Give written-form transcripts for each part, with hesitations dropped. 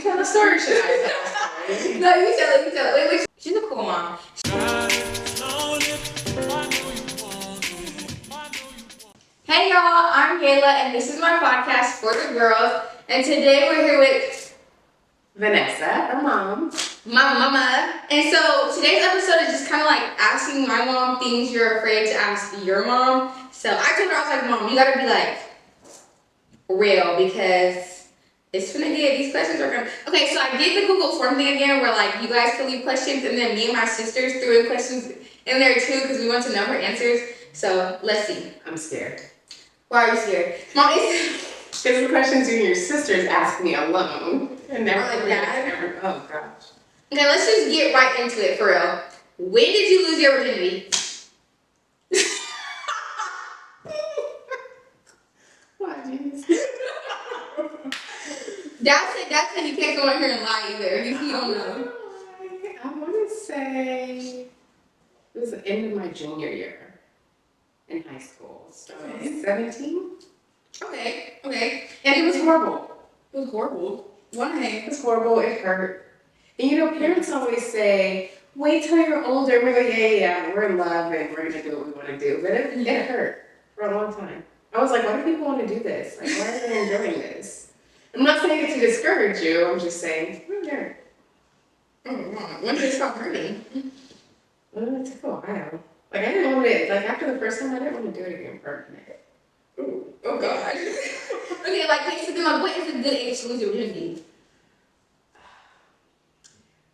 tell the story? Should I tell the story? No, you tell it. Wait. She's a cool mom. Hey y'all, I'm Kayla, and this is my podcast for the girls. And today we're here with Vanessa, her mom. my mama. And so today's episode is just kind of like asking my mom things you're afraid to ask your mom. So I told her, I was like, Mom, you gotta be like real because it's gonna get, these questions are gonna. Okay, so I did the Google form thing again where like you guys can leave questions, and then me and my sisters threw in questions in there too because we want to know her answers. So let's see. I'm scared. Why are you scared? Mom, it's Because the questions you and your sisters ask me alone. And never like that. Oh, gosh. Okay, let's just get right into it for real. When did you lose your virginity? Why, jeez? That's it. You can't go in here and lie either. You don't know. I want to say it was the end of my junior year in high school. So I was 17. Okay. And it was horrible. It was horrible. Why? It was horrible. It hurt. And you know, parents always say, wait till you're older. We're like, yeah, we're in love and we're going to do what we want to do. But it hurt for a long time. I was like, why do people want to do this? Like, why are they enjoying this? I'm not saying it to discourage you. I'm just saying, it hurt. When did it stop hurting? Well, it took a while. Like, I didn't want it, like, after the first time, I didn't want to do it again for a minute. Ooh, oh God. Okay, like, basically, like, what is a good age to lose your virginity?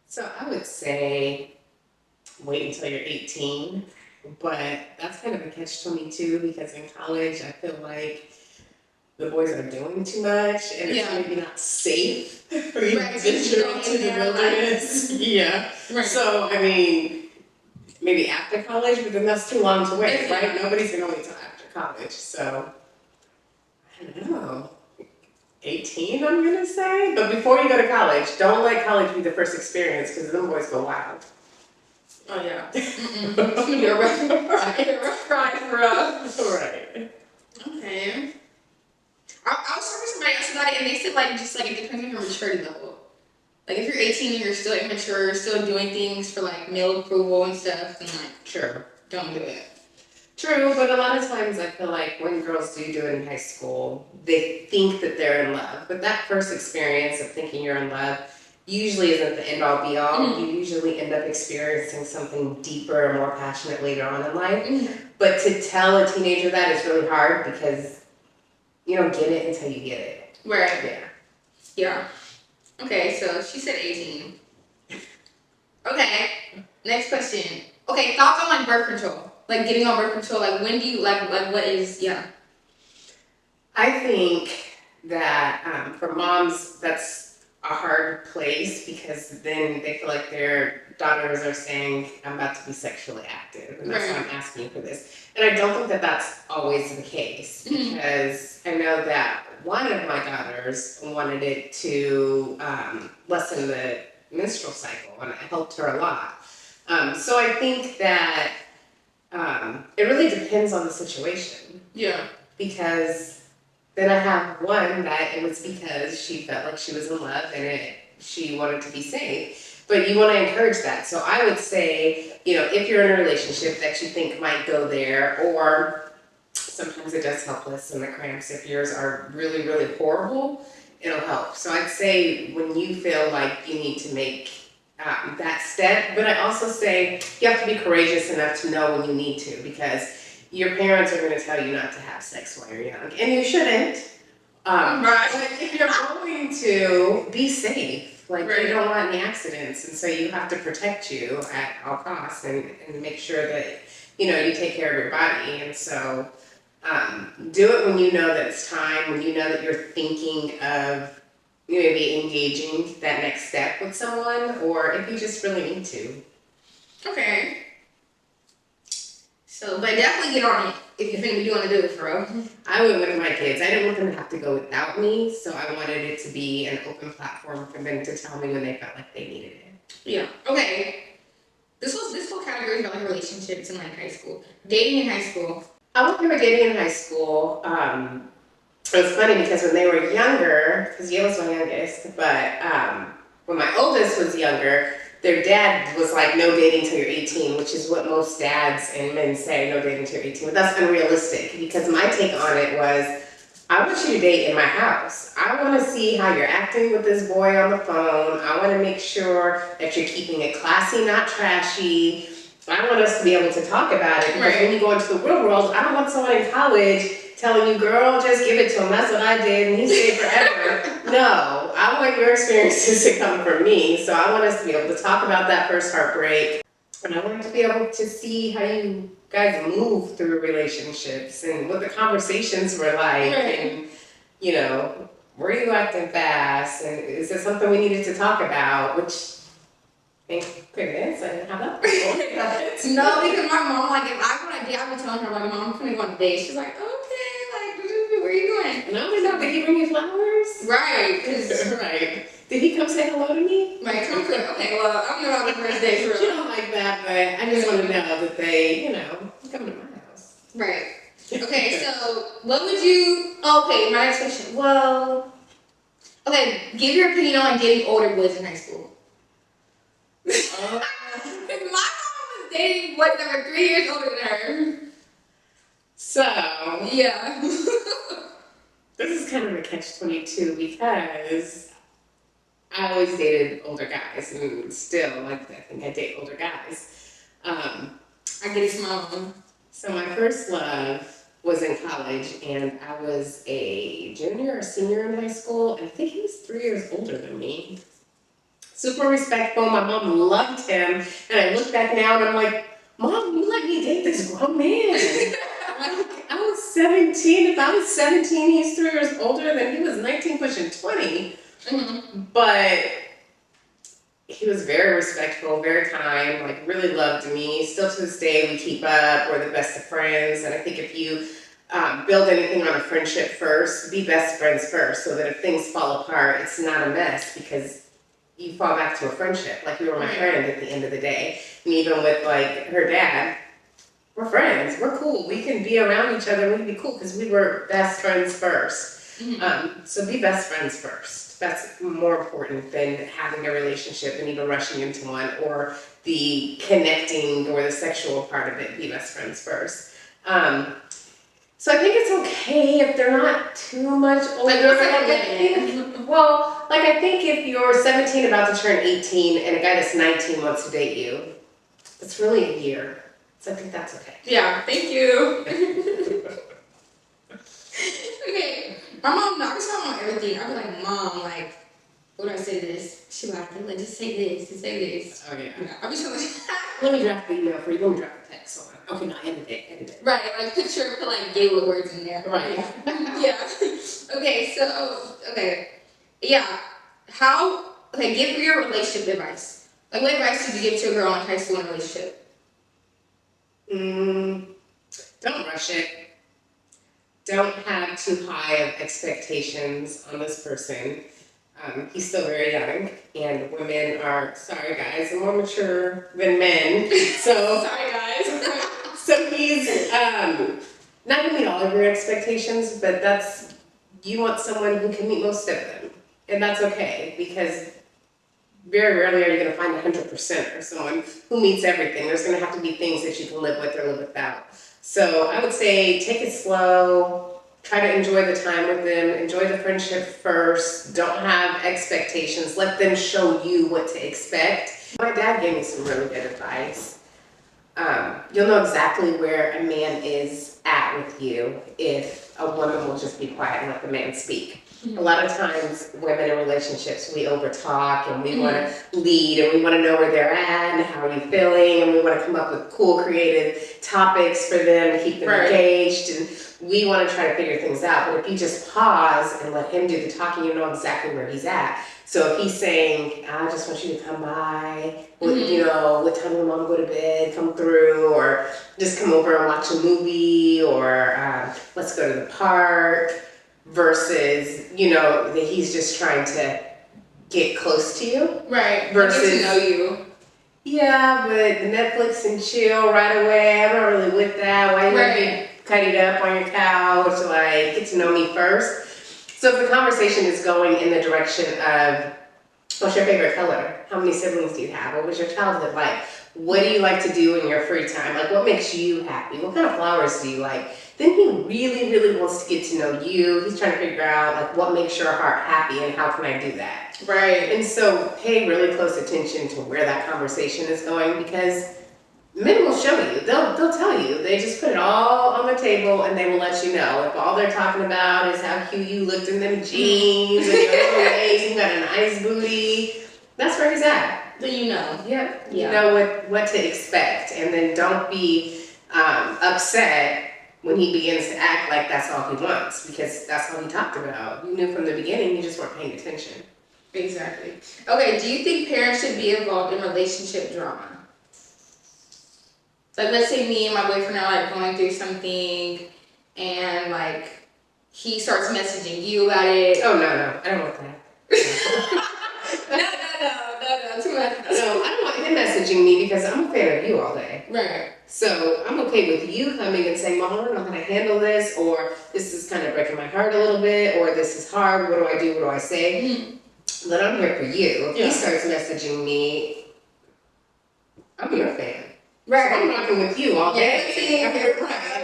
So I would say wait until you're 18, but that's kind of a catch-22 because in college, I feel like the boys are doing too much and it's maybe not safe for you to venture into the wilderness. Yeah. Right. So, I mean, maybe after college, but then that's too long to wait, right? Nobody's going to wait till after college. So, I don't know. 18, I'm going to say. But before you go to college, don't let college be the first experience because them boys go wild. Oh, yeah. It's going to be a rough ride for us. Right. Okay. I was talking to somebody else about it, and they said, like, just, like, it depends on your maturity level. Like, if you're 18 and you're still immature, you're still doing things for, like, male approval and stuff, then, like, Sure. don't do it. True, but a lot of times I feel like when girls do it in high school, they think that they're in love. But that first experience of thinking you're in love usually isn't the end-all be-all. Mm-hmm. You usually end up experiencing something deeper and more passionate later on in life. Mm-hmm. But to tell a teenager that is really hard because you don't get it until you get it. Right. Yeah. Okay, so she said 18. Okay, next question. Okay, thoughts on, like, birth control? Like, getting on birth control, like, when do you, like what is, I think that for moms, that's a hard place because then they feel like their daughters are saying, I'm about to be sexually active, and that's why I'm asking you for this. And I don't think that that's always the case because I know that one of my daughters wanted it to lessen the menstrual cycle, and it helped her a lot. So I think that it really depends on the situation. Yeah. Because then I have one that it was because she felt like she was in love and she wanted to be safe. But you want to encourage that. So I would say, you know, if you're in a relationship that you think might go there, or sometimes it does help lessen the cramps. If yours are really, really horrible, it'll help. So I'd say when you feel like you need to make that step, but I also say you have to be courageous enough to know when you need to, because your parents are going to tell you not to have sex while you're young, and you shouldn't. Right. But if you're going to, be safe. Like, you don't want any accidents, and so you have to protect you at all costs and make sure that, you know, you take care of your body. And so do it when you know that it's time, when you know that you're thinking of maybe engaging that next step with someone, or if you just really need to. Okay. So, but definitely get on it if you're going to want to do it for real. I went with my kids. I didn't want them to have to go without me, so I wanted it to be an open platform for them to tell me when they felt like they needed it. Yeah. Okay. This whole category is about, like, relationships in, like, high school. Dating in high school. I went through dating in high school. it was funny because when they were younger, because Yale was my youngest, but when my oldest was younger, their dad was like, no dating till you're 18, which is what most dads and men say, no dating till you're 18. But that's unrealistic because my take on it was, I want you to date in my house. I want to see how you're acting with this boy on the phone. I want to make sure that you're keeping it classy, not trashy. I want us to be able to talk about it because when you go into the real world, I don't want someone in college telling you, girl, just give it to him. That's what I did, and he stayed forever. No, I want your experiences to come from me. So I want us to be able to talk about that first heartbreak, and I want to be able to see how you guys move through relationships and what the conversations were like, and you know, were you acting fast, and is there something we needed to talk about? Which, thank goodness, I didn't have that before. No, because my mom, like, if I go on a date, I've been telling her, like, Mom, I'm gonna go on a date. She's like, okay, like, where are you going? No, did he bring you flowers? Right, because Right. Did he come say hello to me? my comfort. Okay, well, I'm gonna go on the first date for She don't like that, but I just want to know that they, you know, come to my house. Right. Okay, so what would you? Okay, my next question. Well, okay, give your opinion on dating older boys in high school. My mom was dating boys that were 3 years older than her. So, Yeah. this is kind of a catch-22 because I always dated older guys and still, like, I think I date older guys. I get it, mom. So my first love was in college, and I was a junior or senior in high school, and I think he was 3 years older than me. Super respectful. My mom loved him, and I look back now and I'm like, Mom, you let me date this grown man. Like, I was 17. If I was 17, he's 3 years older, then he was 19 pushing 20. Mm-hmm. But he was very respectful, very kind, like really loved me. Still to this day, we keep up. We're the best of friends. And I think if you build anything on a friendship first, be best friends first, so that if things fall apart, it's not a mess because you fall back to a friendship. Like, you were my friend at the end of the day. And even with like her dad, we're friends. We're cool. We can be around each other. We can be cool because we were best friends first. Mm-hmm. So be best friends first. That's more important than having a relationship and even rushing into one, or the connecting or the sexual part of it. Be best friends first. So I think it's okay if they're not too much older. Like, what's like a limit? Well, like, I think if you're 17 about to turn 18 and a guy that's 19 wants to date you, it's really a year. So I think that's okay. Yeah, thank you. Okay, my mom knocks me on everything. I'd be like, Mom, like, what do I say to this? She'd be like, just say this, just say this. Oh, yeah. I'll be telling Let me draft the email for you. Let me draft the text. Hold on. Okay, no, edit it. Right, like picture, put like gay words in there. Right. Yeah. Okay, so, okay. Yeah. Okay, give your relationship advice. Like, what advice would you give to a girl in high school in a relationship? Don't rush it. Don't have too high of expectations on this person. He's still very young, and women are, sorry guys, more mature than men. So Sorry, guys. so he's not gonna meet all of your expectations, but you want someone who can meet most of them, and that's okay, because very rarely are you going to find 100% or someone who meets everything. There's going to have to be things that you can live with or live without. So I would say take it slow, try to enjoy the time with them, enjoy the friendship first, don't have expectations, let them show you what to expect. My dad gave me some really good advice. You'll know exactly where a man is at with you if a woman will just be quiet and let the man speak. A lot of times, women in relationships, we overtalk and we want to lead and we want to know where they're at and how are you feeling, and we want to come up with cool, creative topics for them to keep them engaged, and we want to try to figure things out. But if you just pause and let him do the talking, you know exactly where he's at. So if he's saying, I just want you to come by, you know, what time will mom go to bed, come through, or just come over and watch a movie, or let's go to the park, versus, you know, that he's just trying to get close to you. Right. Versus, get to know you. Yeah, but Netflix and chill right away. I'm not really with that. Why you want to be cutting up on your couch? Like, get to know me first. So if the conversation is going in the direction of, what's your favorite color? How many siblings do you have? What was your childhood like? What do you like to do in your free time? Like, what makes you happy? What kind of flowers do you like? Then he really, really wants to get to know you. He's trying to figure out, like, what makes your heart happy and how can I do that? Right. And so pay really close attention to where that conversation is going, because men will show you. They'll tell you. They just put it all on the table and they will let you know. If all they're talking about is how cute you looked in them jeans and your little waist, you got a nice booty, that's where he's at. Then you know. Yep. Yeah. You know what to expect, and then don't be upset when he begins to act like that's all he wants, because that's all he talked about. You knew from the beginning, you just weren't paying attention. Exactly. Okay, do you think parents should be involved in relationship drama? Like, let's say me and my boyfriend are like going through something, and like he starts messaging you about it. Oh no, I don't want that. No, too much. No, I don't want him messaging me because I'm a fan of you all day. Right. So I'm okay with you coming and saying, Mom, I don't know how to handle this, or this is kind of breaking my heart a little bit, or this is hard, what do I do, what do I say? Mm-hmm. But I'm here for you. If Yeah. he starts messaging me, I'm your fan. Right. So I'm rocking with you all day. Yeah.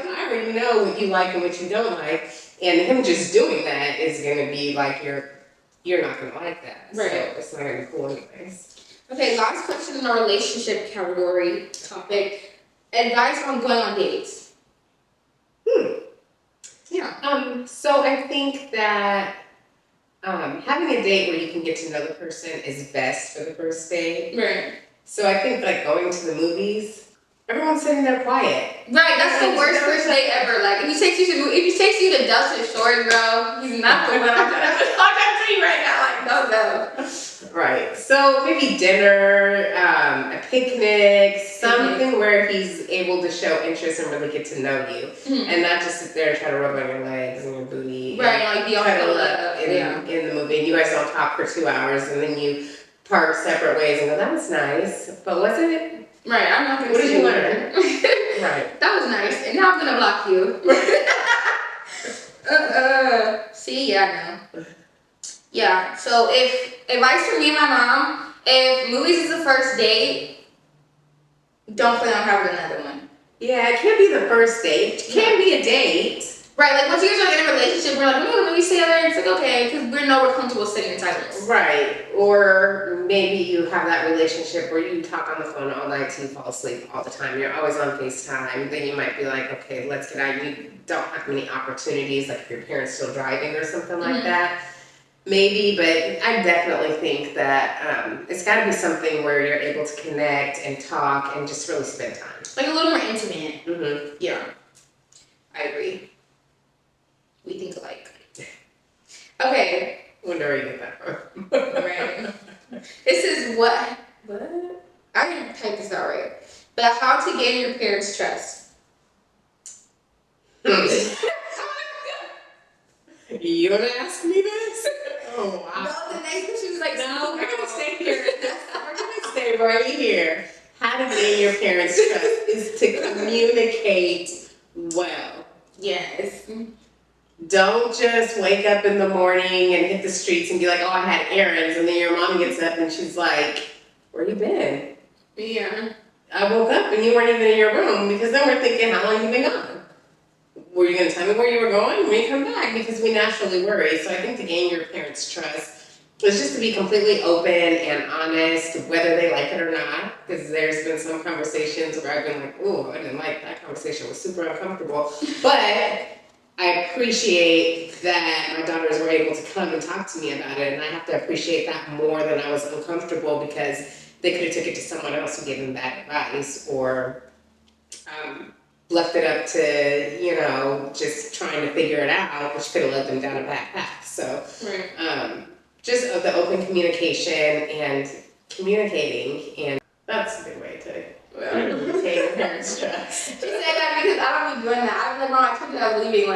I already know what you like and what you don't like, and him just doing that is gonna be like you're not gonna like that. Right. So it's not gonna be cool anyways. Okay, last question in our relationship category topic. Advice on going on dates. Yeah. So I think that having a date where you can get to know the person is best for the first date. Right. So I think like going to the movies, everyone's sitting there quiet. Right, that's the worst first date ever. Like, if he takes you to Dustin Shores, bro, he's not the one. I'm trying to tell you right now. Like, no. Right. So maybe dinner, a picnic, something where he's able to show interest and really get to know you, and not just sit there and try to rub on your legs and your booty. Right, like be on the in the movie, and you guys don't talk for 2 hours, and then you part separate ways and go, that was nice, but was it? Right, I'm not gonna. What did you learn? Right. That was nice, and now I'm gonna block you. See, yeah, no. Yeah, so if advice from me and my mom, if movies is the first date, don't plan on having another one. Yeah, it can't be the first date. It can be a date. Right, like once you guys are in a relationship, we're like, we go to movies together, it's like, okay, because we know we're comfortable sitting in silence. Right. Or maybe you have that relationship where you talk on the phone all night till you fall asleep all the time. You're always on FaceTime. Then you might be like, okay, let's get out. You don't have many opportunities, like if your parents still driving or something like that. Maybe, but I definitely think that it's got to be something where you're able to connect and talk and just really spend time. Like a little more intimate. Mm-hmm. Yeah, I agree. We think alike. Okay. Wonder where you get that from. Right. This is what? I didn't type this out right. But how to gain your parents' trust. You gonna ask me this? Oh wow. No, the next question was like, No, we're gonna stay here. We're gonna stay right here. How to gain your parents' trust is to communicate well. Yes. Don't just wake up in the morning and hit the streets and be like, oh, I had errands, and then your mom gets up and she's like, where you been? Yeah. I woke up and you weren't even in your room, because then we're thinking, how long you been gone? Were you going to tell me where you were going when you come back? Because we naturally worry. So I think to gain your parents' trust is just to be completely open and honest, whether they like it or not. Because there's been some conversations where I've been like, oh, I didn't like that conversation. It was super uncomfortable. But I appreciate that my daughters were able to come and talk to me about it. And I have to appreciate that more than I was uncomfortable, because they could have took it to someone else who gave them bad advice, or left it up to, just trying to figure it out, which could have led them down a bad path. So, just the open communication and communicating, and that's a good way to retain your parents' trust. She said that because I don't be doing that. I'm like, Mom, I told you I was leaving,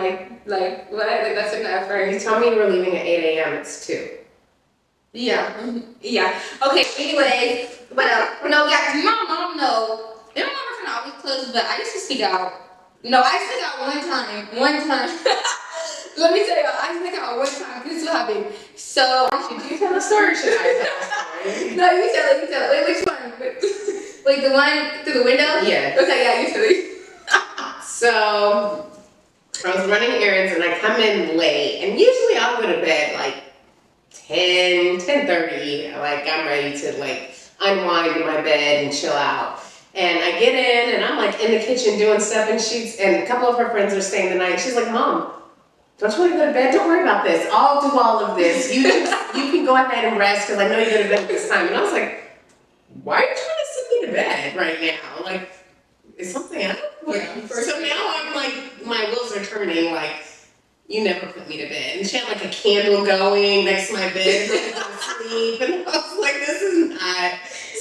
like what? Like, that's enough, right? You told me you were leaving at 8 a.m., it's 2. Yeah. Yeah. Okay, anyways, what else? No, yeah, 'cause my mom, no. And my mom was kind of always close, but I used to speak out. No, I speak out one time. Let me tell you, I think I one time, this is what happened. So, Should you tell a story or should I tell a story? no, you tell it, Wait, which one? Like the one through the window? Yeah. Okay, yeah, you tell it. So, I was running errands and I come in late, and usually I'll go to bed like 10:30. Like I'm ready to like unwind in my bed and chill out. And I get in and I'm like in the kitchen doing stuff, and a couple of her friends are staying the night. And she's like, "Mom, don't you want to go to bed? Don't worry about this. I'll do all of this. You can go ahead and rest because I know you're going to bed at this time." And I was like, "Why are you trying to send me to bed right now? Like, is something up?" Yeah, So now I'm like, my wheels are turning. Like, you never put me to bed. And she had like a candle going next to my bed and I was asleep. And I was like, this is not,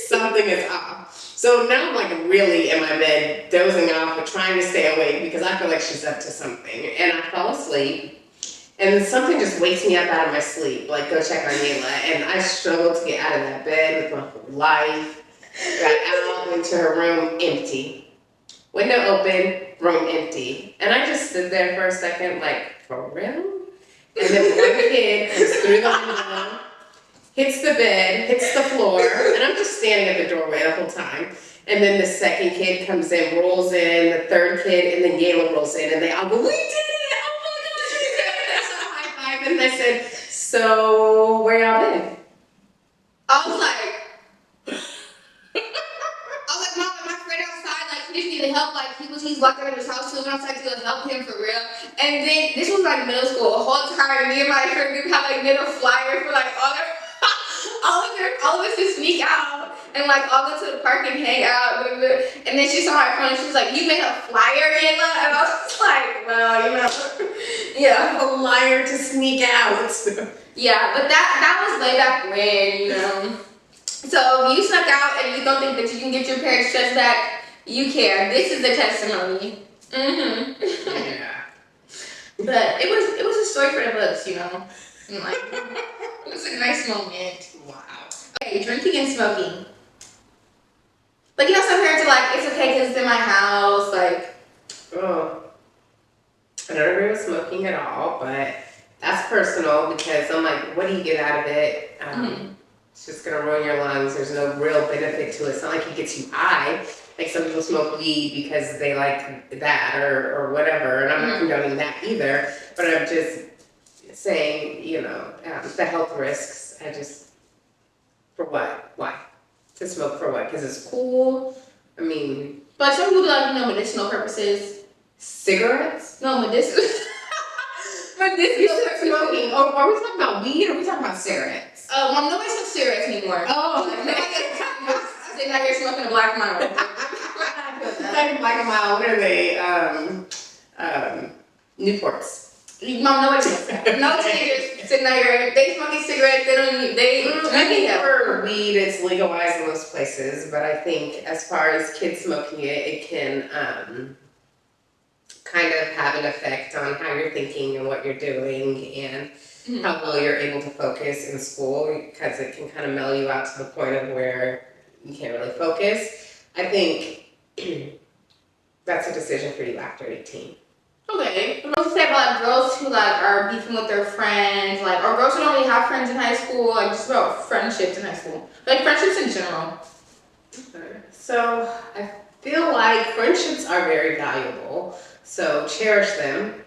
something is off. So now I'm like really in my bed, dozing off, but trying to stay awake because I feel like she's up to something. And I fell asleep. And then something just wakes me up out of my sleep, like go check on Yayla. And I struggled to get out of that bed with my whole life. Got out, went to her room, empty. Window open, room empty. And I just stood there for a second, like, for real? And then one kid comes through the window, hits the bed, hits the floor, and I'm just standing at the doorway the whole time. And then the second kid comes in, rolls in, the third kid, and then Yayla rolls in, and they all go, "We did it! Oh my gosh, we did it!" They started high-fiving, and I said, "So, where y'all been?" I was like, Mom, my friend outside, like, he just needed help. Like, he's locked out of his house, so we went outside to go help him for real. And then, this was like middle school. The whole time, me and my friend group had like made a flyer for like all of us to sneak out and like all go to the park and hang out. Blah, blah, blah. And then she saw my phone and she was like, "You made a flyer, Yayla?" And I was just like, "Well, you know, yeah, A liar to sneak out. yeah." But that was way back when, you know. So if you snuck out and you don't think that you can get your parents' trust back, you can. This is the testimony. Yeah. But it was a story for the books, you know. And like, it was a nice moment. Wow. Okay, drinking and smoking. Like, you know, some parents are like, "It's okay because it's in my house." Like, Oh, I don't agree with smoking at all, but that's personal because I'm like, what do you get out of it? It's just gonna ruin your lungs. There's no real benefit to it. It's not like it gets you high. Like some people smoke weed because they like that or whatever, and I'm not condoning that either. But I'm just saying, you know, the health risks. For what? Why? To smoke for what? Because it's cool. I mean, but some people like, you know, medicinal purposes. cigarettes? No, medicinal. You Medicinal said purposes. smoking. Oh, are we talking about weed or are we talking about cigarettes? Mom, nobody smokes cigarettes anymore. Oh, Like, I say now you're smoking a black mile. like a mile. What are they? Newports. Mom, nobody smokes that. No teenagers sitting out here. They smoking cigarettes. They don't need. I think for weed, it's legalized in most places, but I think as far as kids smoking it, it can kind of have an effect on how you're thinking and what you're doing and how well you're able to focus in school because it can kind of mellow you out to the point of where you can't really focus. I think that's a decision for you after 18. Okay. What to say about like, girls who like are beefing with their friends, like, or girls who don't really have friends in high school, like just about friendships in high school, like friendships in general. Okay. So I feel like friendships are very valuable. So cherish them.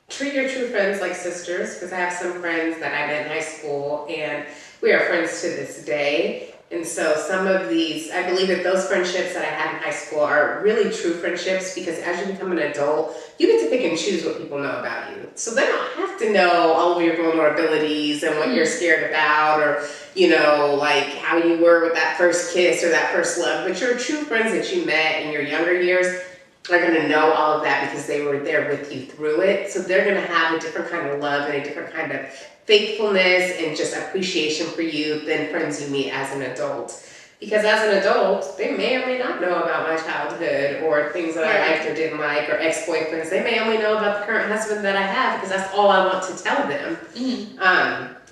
Treat your true friends like sisters, because I have some friends that I met in high school and we are friends to this day. And so some of these, I believe that those friendships that I had in high school are really true friendships because as you become an adult, you get to pick and choose what people know about you. So they don't have to know all of your vulnerabilities and what you're scared about or, you know, like how you were with that first kiss or that first love. But your true friends that you met in your younger years are going to know all of that because they were there with you through it. So they're going to have a different kind of love and a different kind of faithfulness and just appreciation for you than friends you meet as an adult. Because as an adult, they may or may not know about my childhood or things that I liked or didn't like or ex-boyfriends. They may only know about the current husband that I have because that's all I want to tell them.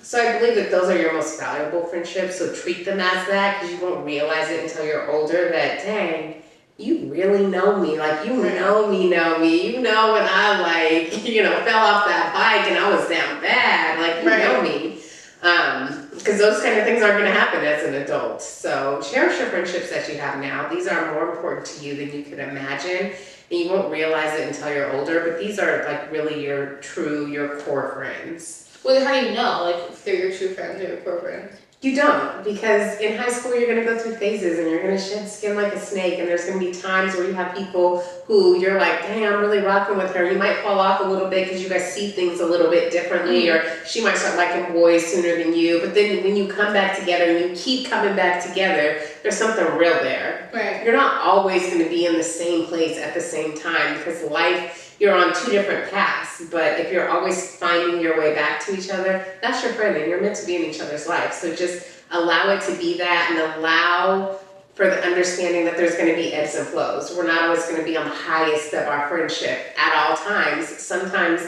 So I believe that those are your most valuable friendships. So treat them as that because you won't realize it until you're older that, dang, you really know me. Like, you know me. You know when I, like, you know, fell off that bike and I was down bad. Like, you know me. Because those kind of things aren't going to happen as an adult. So cherish your friendships that you have now. These are more important to you than you could imagine. And you won't realize it until you're older. But these are, like, really your core friends. Well, how do you know, like, if they're your true friends or your core friends? You don't, because in high school you're going to go through phases and you're going to shed skin like a snake, and there's going to be times where you have people who you're like, dang, I'm really rocking with her. You might fall off a little bit because you guys see things a little bit differently, or she might start liking boys sooner than you, but then when you come back together and you keep coming back together, there's something real there. Right. You're not always going to be in the same place at the same time, because life, you're on two different paths, but if you're always finding your way back to each other, that's your friend and you're meant to be in each other's life. So just allow it to be that, and allow for the understanding that there's going to be ebbs and flows. We're not always going to be on the highest of our friendship at all times. Sometimes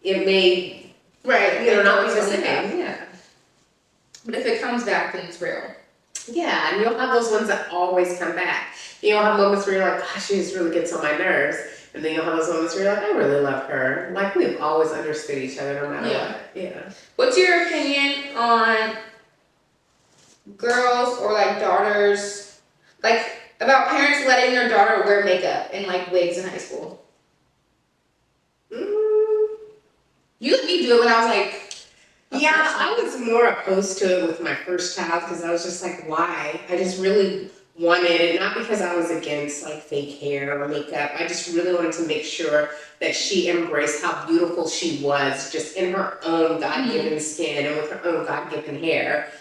it may, not be the same. Yeah. But if it comes back, then it's real. Yeah, and you'll have those ones that always come back. You'll have moments where you're like, gosh, she just really gets on my nerves. And then you'll have those moments where you're like, I really love her. Like, we've always understood each other no matter what. Yeah. What's your opinion on girls or, like, daughters, like, about parents letting their daughter wear makeup and, like, wigs in high school? You let me do it when I was, like... Yeah, I was more opposed to it with my first child, because I was just like, why? I just really wanted it, not because I was against, like, fake hair or makeup. I just really wanted to make sure that she embraced how beautiful she was, just in her own God-given skin and with her own God-given hair,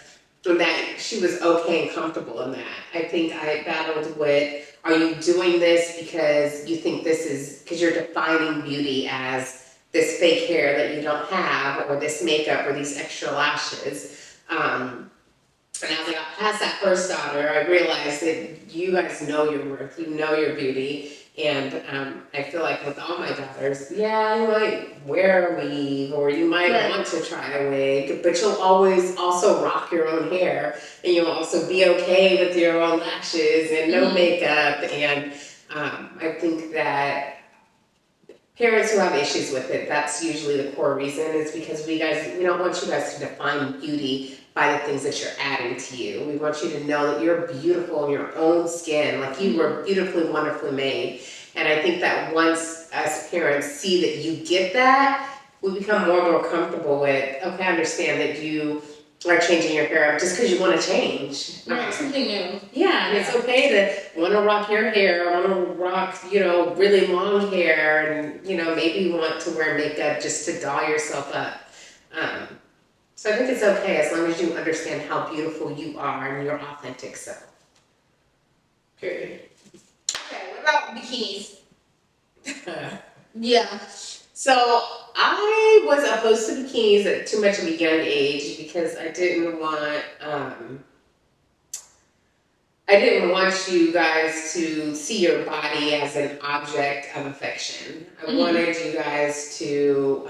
and that she was okay and comfortable in that. I think I battled with, are you doing this because you think this is, because you're defining beauty as this fake hair that you don't have, or this makeup, or these extra lashes. And as I got past that first daughter, I realized that you guys know your worth, you know your beauty, and I feel like with all my daughters, yeah, you might wear a weave, or you might want to try a wig, but you'll always also rock your own hair, and you'll also be okay with your own lashes and no makeup, and I think that parents who have issues with it, that's usually the core reason, is because we don't want you guys to define beauty by the things that you're adding to you. We want you to know that you're beautiful in your own skin, like you were beautifully, wonderfully made. And I think that once as parents see that you get that, we become more and more comfortable with, okay, I understand that you are changing your hair up just because you want to change. Right, something new. Yeah, and it's okay to want to rock your hair, want to rock, really long hair, and, maybe you want to wear makeup just to doll yourself up. So I think it's okay as long as you understand how beautiful you are and your authentic self. Period. Okay, what about bikinis? Yeah. So I was opposed to bikinis at too much of a young age, because I didn't want you guys to see your body as an object of affection. I wanted you guys to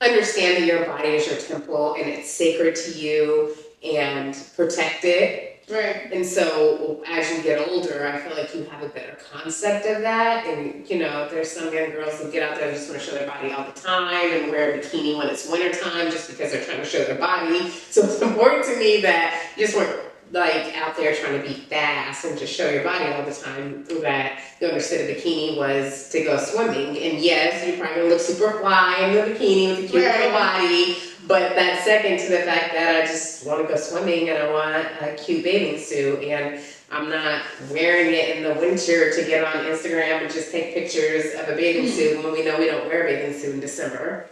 understand that your body is your temple and it's sacred to you, and protect it. Right. And so as you get older, I feel like you have a better concept of that. And, there's some young girls who get out there and just want to show their body all the time and wear a bikini when it's wintertime just because they're trying to show their body. So it's important to me that you just weren't out there trying to be fast and just show your body all the time, that you understood a bikini was to go swimming. And yes, you're probably going to look super fly in the bikini with a cute little body, but that's second to the fact that I just want to go swimming and I want a cute bathing suit, and I'm not wearing it in the winter to get on Instagram and just take pictures of a bathing suit when we know we don't wear a bathing suit in December.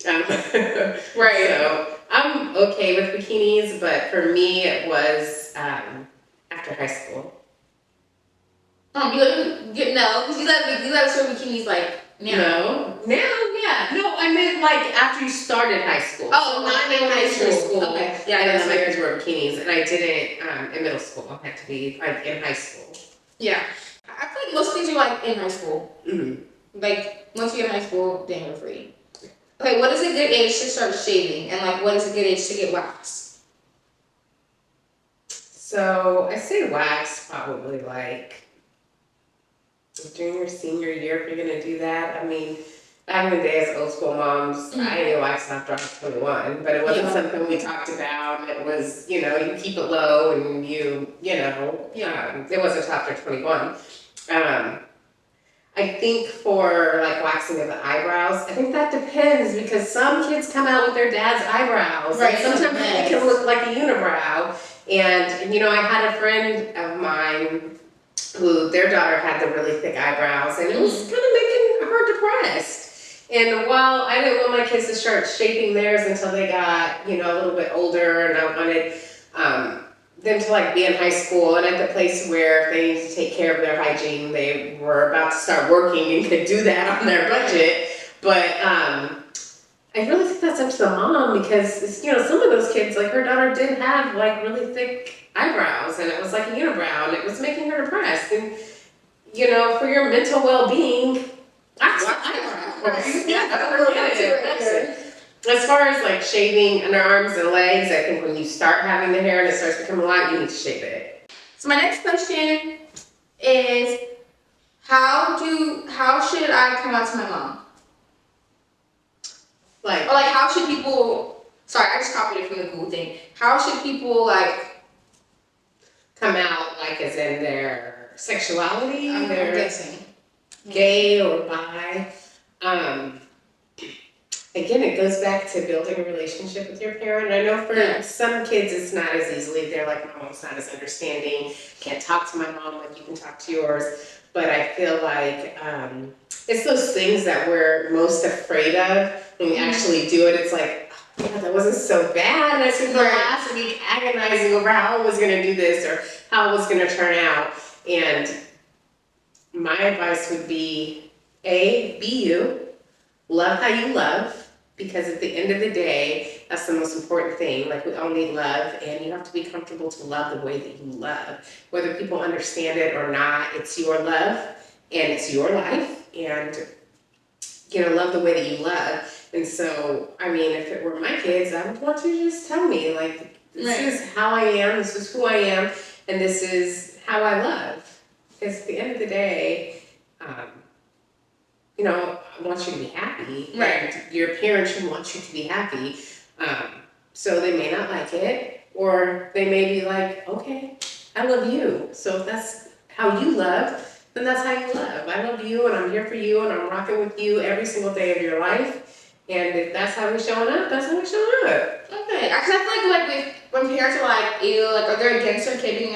Right. So I'm okay with bikinis, but for me it was after high school. Because you let us wear bikinis like now. No, I meant like after you started high school. Oh, so not in high school. Okay. Yeah, I didn't let my kids wear bikinis, and I didn't in middle school. I had to be like in high school. Yeah. I feel like most things are like in high school. Mm-hmm. Like once you get in high school, then you're free. Okay, what is a good age to start shaving, and like what is a good age to get wax? So I say wax probably like junior, senior year, if you're gonna do that. I mean, back in the day as old school moms, I knew I stopped after 21, but it wasn't something we talked about. It was, you keep it low and it wasn't till after 21. I think for like waxing of the eyebrows, I think that depends because some kids come out with their dad's eyebrows. Right. And sometimes they can look like a unibrow. And, I had a friend of mine who their daughter had the really thick eyebrows and it was kind of making her depressed. And while I didn't want my kids to start shaping theirs until they got, a little bit older, and I wanted them to like be in high school and at the place where they needed to take care of their hygiene, they were about to start working and could do that on their budget. But I really think that's up to the mom because, some of those kids, like her daughter did have like really thick eyebrows and it was like a unibrow and it was making her depressed. And, for your mental well-being, wax the eyebrows. Yeah, that's really it. As far as like shaving underarms and legs, I think when you start having the hair and it starts becoming a lot, you need to shave it. So my next question is, how should I come out to my mom? Or how should people, sorry, I just copied it from the Google thing. How should people come out, like as in their sexuality? I'm guessing. Gay or bi. Again, it goes back to building a relationship with your parent. I know for some kids it's not as easily. They're like, my mom's not as understanding. Can't talk to my mom like you can talk to yours. But I feel like it's those things that we're most afraid of. When we actually do it, it's like, oh, God, that wasn't so bad. And I spent the last week agonizing over how I was going to do this or how it was going to turn out. And my advice would be, be you. Love how you love, because at the end of the day, that's the most important thing. Like, we all need love, and you have to be comfortable to love the way that you love. Whether people understand it or not, it's your love, and it's your life, and, love the way that you love. And so, I mean, if it were my kids, I would want you to just tell me, like, this is how I am, this is who I am, and this is how I love. Because at the end of the day, I want you to be happy. Right. And your parents should want you to be happy. So they may not like it, or they may be like, okay, I love you. So if that's how you love, then that's how you love. I love you, and I'm here for you, and I'm rocking with you every single day of your life. And if that's how we're showing up, that's how we're showing up. Okay. Actually, I feel like when parents are like, ew, like, are they against her kid being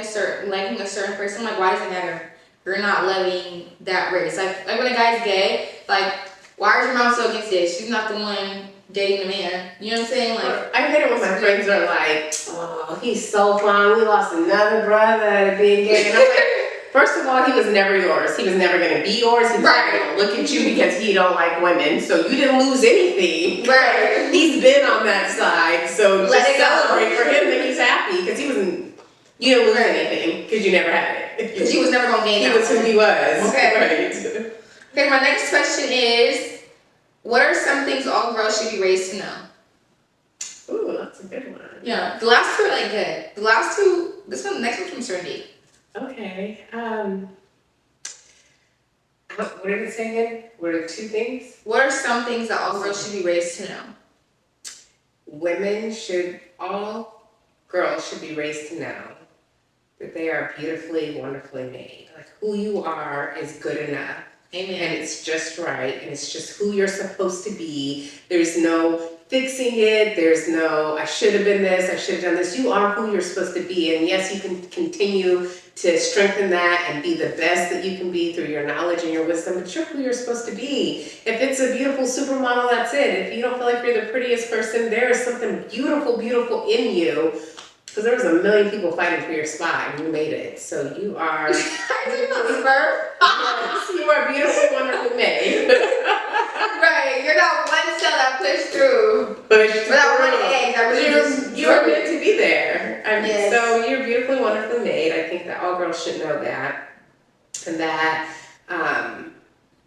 liking a certain person? Like, why does it matter? You're not loving that race. Like when a guy's gay, like, why is your mom so against it? She's not the one dating the man. You know what I'm saying? Like, I hate it when my friends are like, oh, he's so fun. We lost another brother to being gay. And I'm like, first of all, he was never yours. He was never going to be yours. He was never going to look at you because he don't like women. So you didn't lose anything. Right. He's been on that side. So Let just it go. celebrate for him that he's happy because he wasn't. You didn't lose anything because you never had it. Because he was never going to gain He was who he was. Okay. Right. Okay, my next question is, what are some things all girls should be raised to know? Ooh, that's a good one. Yeah, the last two are like good. The next one's from Serenity. Okay. What did it say again? What are two things? What are some things that all girls should be raised to know? All girls should be raised to know that they are beautifully, wonderfully made. Like, who you are is good enough. Amen. And it's just right, and it's just who you're supposed to be. There's no fixing it. There's no, I should have been this, I should have done this. You are who you're supposed to be, and yes, you can continue to strengthen that and be the best that you can be through your knowledge and your wisdom, but you're who you're supposed to be. If it's a beautiful supermodel, that's it. If you don't feel like you're the prettiest person, there is something beautiful, beautiful in you. Because there was a million people fighting for your spot, and you made it. So you are. Yes, you are beautiful, wonderfully made. Right, you're not one cell that pushed through. Without one egg that was you're meant to be there. Yes. So you're beautifully, wonderfully made. I think that all girls should know that, and that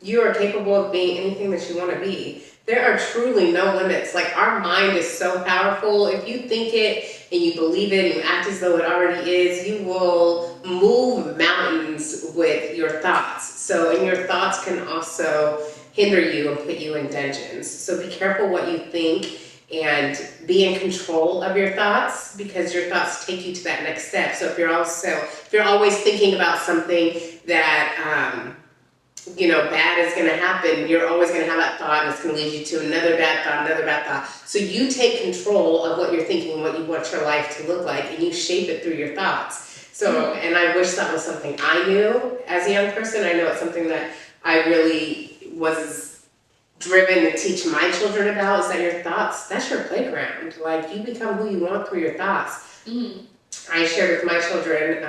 you are capable of being anything that you want to be. there are truly no limits. Like, our mind is so powerful. If you think it and you believe it and you act as though it already is, you will move mountains with your thoughts. So, and your thoughts can also hinder you and put you in dungeons. So be careful what you think and be in control of your thoughts, because your thoughts take you to that next step. So if you're always thinking about something that, bad is going to happen, you're always going to have that thought, and it's going to lead you to another bad thought. So you take control of what you're thinking and what you want your life to look like, and you shape it through your thoughts. So, and I wish that was something I knew as a young person. I know it's something that I really was driven to teach my children about, is that your thoughts, that's your playground. Like, you become who you want through your thoughts. I shared with my children,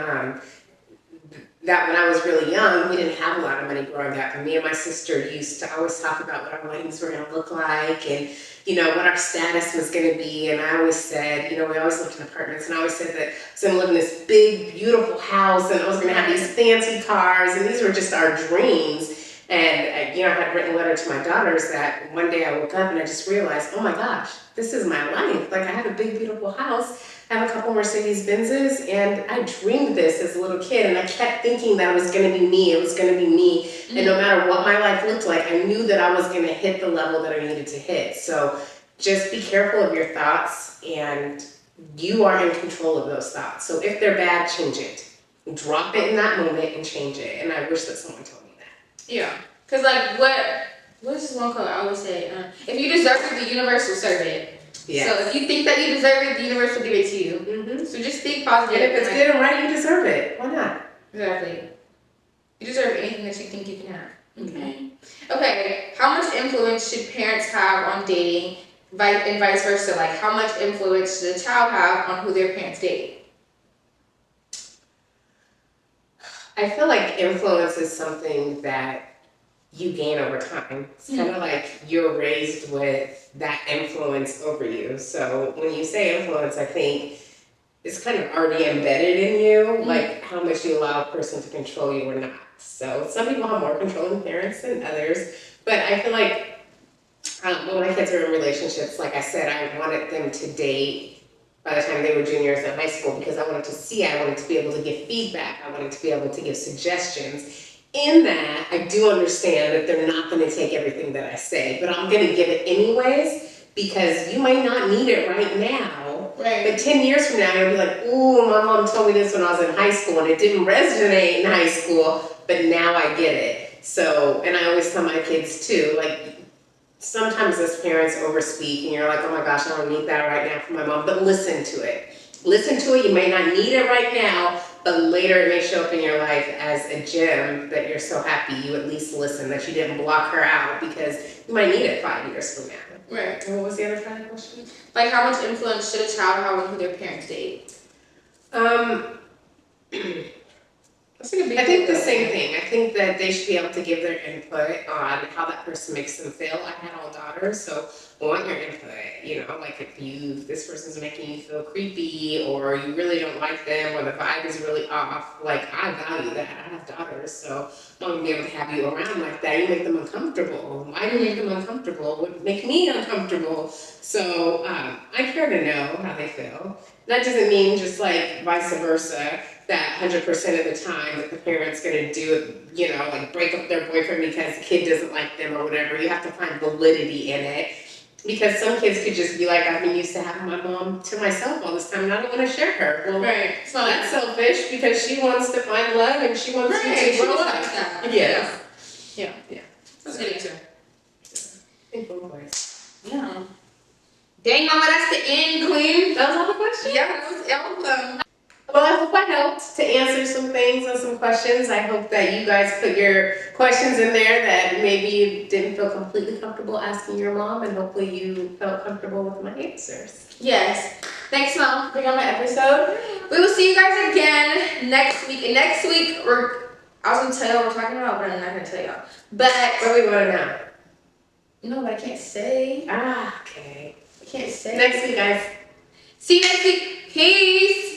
that when I was really young, we didn't have a lot of money growing up, and me and my sister used to always talk about what our weddings were going to look like, and what our status was going to be. And I always said, we always lived in apartments, and I always said that I was going to live in this big, beautiful house, and I was going to have these fancy cars, and these were just our dreams. And I had written a letter to my daughters that one day I woke up and I just realized, oh my gosh, this is my life. Like, I have a big, beautiful house. I have a couple Mercedes Benzes, and I dreamed this as a little kid, and I kept thinking that it was going to be me. It was going to be me. And no matter what my life looked like, I knew that I was going to hit the level that I needed to hit. So just be careful of your thoughts, and you are in control of those thoughts. So if they're bad, change it. Drop it in that moment and change it. And I wish that someone told me that. Yeah. Because, like, what is this one quote I always say? If you deserve it, the universe will serve it. Yes. So if you think that you deserve it, the universe will give it to you. So just think positive. And if it's good and right, you deserve it. Why not? Exactly. You deserve anything that you think you can have. Okay. How much influence should parents have on dating, and vice versa? Like, how much influence should a child have on who their parents date? I feel like influence is something that you gain over time. It's kind of like you're raised with that influence over you. So when you say influence, I think it's kind of already embedded in you, like how much you allow a person to control you or not. So some people have more control than parents than others, but I feel like when my kids are in relationships, like I said, I wanted them to date by the time they were juniors in high school, because I wanted to be able to give feedback. I wanted to be able to give suggestions. In that, I do understand that they're not going to take everything that I say, but I'm going to give it anyways, because you might not need it right now. Right. But 10 years from now, you'll be like, ooh, my mom told me this when I was in high school, and it didn't resonate in high school, but now I get it. So, and I always tell my kids too, like, sometimes as parents overspeak, and you're like, oh my gosh, I don't need that right now from my mom, but listen to it. Listen to it. You may not need it right now, but later it may show up in your life as a gem that you're so happy you at least listen, that you didn't block her out, because you might need it 5 years from now. Right. And what was the other part of the question? Like, how much influence should a child have on who their parents date? I think the same thing. I think that they should be able to give their input on how that person makes them feel. I had all daughters, so I want your input. Like if this person's making you feel creepy, or you really don't like them, or the vibe is really off, like, I value that. I have daughters, so I'm going to be able to have you around like that. You make them uncomfortable. Why do you make them uncomfortable? What would make me uncomfortable? So I care to know how they feel. That doesn't mean just like vice versa, that 100% of the time that the parent's going to do, like break up their boyfriend because the kid doesn't like them or whatever. You have to find validity in it, because some kids could just be like, I've been used to having my mom to myself all this time, and I don't want to share her. Well, right. So that's selfish, because she wants to find love and she wants you to grow up. Yes. Yeah. That's a good answer. In both ways. Yeah. Dang, Mama, that's the end, Queen. That was all the questions? Yeah, that was fun. Well, I hope I helped to answer some things and some questions. I hope that you guys put your questions in there that maybe you didn't feel completely comfortable asking your mom, and hopefully you felt comfortable with my answers. Yes. Thanks, Mom, for being on my episode. We will see you guys again next week. And next week, I was going to tell y'all what we're talking about, but I'm not going to tell y'all. But what do we want to know? No, but I can't say. Okay. I can't say. Next week, guys. See you next week. Peace.